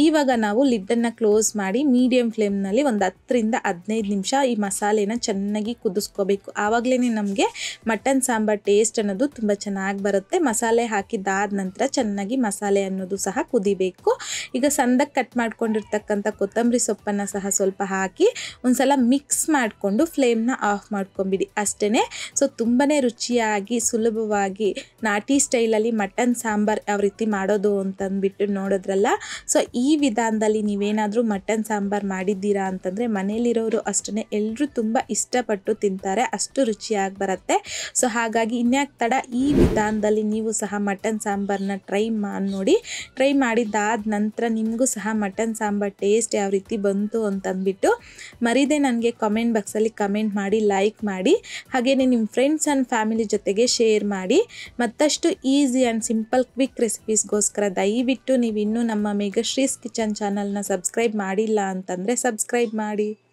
ಇವಾಗ ನಾವು ಲಿಡ್ಡನ್ನು ಕ್ಲೋಸ್ ಮಾಡಿ ಮೀಡಿಯಮ್ ಫ್ಲೇಮ್ನಲ್ಲಿ ಒಂದು 10ರಿಂದ 15 ನಿಮಿಷ ಈ ಮಸಾಲೆನ ಚೆನ್ನಾಗಿ ಕುದಿಸ್ಕೋಬೇಕು. ಆವಾಗಲೇ ನಮಗೆ ಮಟನ್ ಸಾಂಬಾರು ಟೇಸ್ಟ್ ಅನ್ನೋದು ತುಂಬ ಚೆನ್ನಾಗಿ ಬರುತ್ತೆ. ಮಸಾಲೆ ಹಾಕಿದ್ದಾದ ನಂತರ ಚೆನ್ನಾಗಿ ಮಸಾಲೆ ಅನ್ನೋದು ಸಹ ಕುದಿಬೇಕು. ಈಗ ಸಣ್ಣದಾಗಿ ಕಟ್ ಮಾಡ್ಕೊಂಡಿರ್ತಕ್ಕಂಥ ಕೊತ್ತಂಬರಿ ಸೊಪ್ಪನ್ನು ಸಹ ಸ್ವಲ್ಪ ಹಾಕಿ ಒಂದು ಸಲ ಮಿಕ್ಸ್ ಮಾಡಿಕೊಂಡು ಫ್ಲೇಮ್ನ ಆಫ್ ಮಾಡ್ಕೊಂಬಿಡಿ ಅಷ್ಟೇ. ಸೊ ತುಂಬಾ ರುಚಿಯಾಗಿ ಸುಲಭವಾಗಿ ನಾಟಿ ಸ್ಟೈಲಲ್ಲಿ ಮಟನ್ ಸಾಂಬಾರು ಯಾವ ರೀತಿ ಮಾಡೋದು ಅಂತಂದ್ಬಿಟ್ಟು ನೋಡಿದ್ರಲ್ಲ. ಸೊ ಈ ವಿಧಾನದಲ್ಲಿ ನೀವೇನಾದರೂ ಮಟನ್ ಸಾಂಬಾರು ಮಾಡಿದ್ದೀರಾ ಅಂತಂದರೆ ಮನೇಲಿರೋರು ಅಷ್ಟೇ ಎಲ್ಲರೂ ತುಂಬ ಇಷ್ಟಪಟ್ಟು ತಿಂತಾರೆ, ಅಷ್ಟು ರುಚಿಯಾಗಿ ಬರುತ್ತೆ. ಸೊ ಹಾಗಾಗಿ ಇನ್ಯಾಕೆ ತಡ, ಈ ವಿಧಾನದಲ್ಲಿ ನೀವು ಸಹ ಮಟನ್ ಸಾಂಬಾರನ್ನ ಟ್ರೈ ಮಾಡಿ ನೋಡಿ. ಟ್ರೈ ಮಾಡಿದ್ದಾದ ನಂತರ ನಿಮಗೂ ಸಹ ಮಟನ್ ಸಾಂಬಾರು ಟೇಸ್ಟ್ ಯಾವ ರೀತಿ ಬಂತು ಅಂತಂದ್ಬಿಟ್ಟು ಮರೀದೆ ನನಗೆ ಕಾಮೆಂಟ್ ಬಾಕ್ಸಲ್ಲಿ ಕಮೆಂಟ್ ಮಾಡಿ, ಲೈಕ್ ಮಾಡಿ, ಹಾಗೆಯೇ ನಿಮ್ಮ ಫ್ರೆಂಡ್ಸ್ ಆ್ಯಂಡ್ ಫ್ಯಾಮಿಲಿ ಜೊತೆಗೆ ಶೇರ್ ಮಾಡಿ. ಮತ್ತಷ್ಟು ಈಸಿ ಆ್ಯಂಡ್ ಸಿಂಪಲ್ ಕ್ವಿಕ್ ರೆಸಿಪೀಸ್ಗೋಸ್ಕರ ದಯವಿಟ್ಟು ನೀವು ಇನ್ನೂ ನಮ್ಮ ಮೇಘಶ್ರೀಸ್ ಕಿಚನ್ ಚಾನಲ್ನ ಸಬ್ಸ್ಕ್ರೈಬ್ ಮಾಡಿಲ್ಲ ಅಂತಂದರೆ ಸಬ್ಸ್ಕ್ರೈಬ್ ಮಾಡಿ.